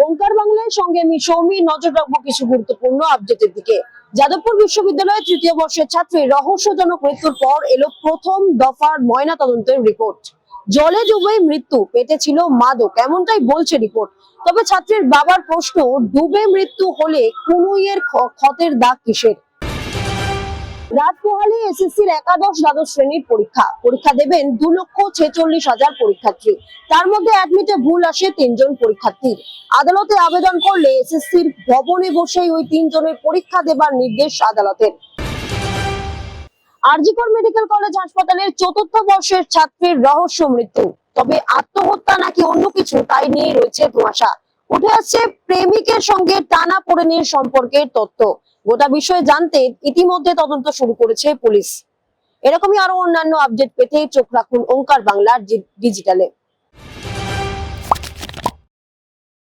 ওঙ্কার বাংলার সঙ্গে আমি সৌমি নজর রাখবো কিছু গুরুত্বপূর্ণ আপডেটের দিকে। যাদবপুর বিশ্ববিদ্যালয়ের তৃতীয় বর্ষের ছাত্রীর রহস্যজনক মৃত্যুর পর এলো প্রথম দফার ময়না তদন্তের রিপোর্ট। জলে ডুবে মৃত্যু, পেটে ছিল মাদক, এমনটাই বলছে রিপোর্ট। তবে ছাত্রীর বাবার প্রশ্ন, ডুবে মৃত্যু হলে কুনুইয়ের ক্ষতের দাগ কিসের? রাত পোহালে এসএসসির একাদশ দ্বাদশ শ্রেণীর পরীক্ষা দেবেন 2,46,000 পরীক্ষার্থী। তার মধ্যে অ্যাডমিটে ভুল আসে 3 জন পরীক্ষার্থীর। আদালতে আবেদন করলে এসএসসির ভবনে বসেই ওই 3 জনের পরীক্ষা দেবার নির্দেশ আদালতের। আরজিকর মেডিকেল কলেজ হাসপাতালের 4র্থ বর্ষের ছাত্রীর রহস্য মৃত্যু। তবে আত্মহত্যা নাকি অন্য কিছু, তাই নিয়ে রয়েছে ধোঁয়াশা। উঠে আসছে প্রেমিকের সঙ্গে টানাপোড়েনের সম্পর্কের তথ্য। গোটা বিষয়ে জানতে ইতিমধ্যে তদন্ত শুরু করেছে পুলিশ। এরকমই আরো অন্যান্য আপডেট পেতে চোখ রাখুন ওঙ্কার বাংলার ডিজিটালে।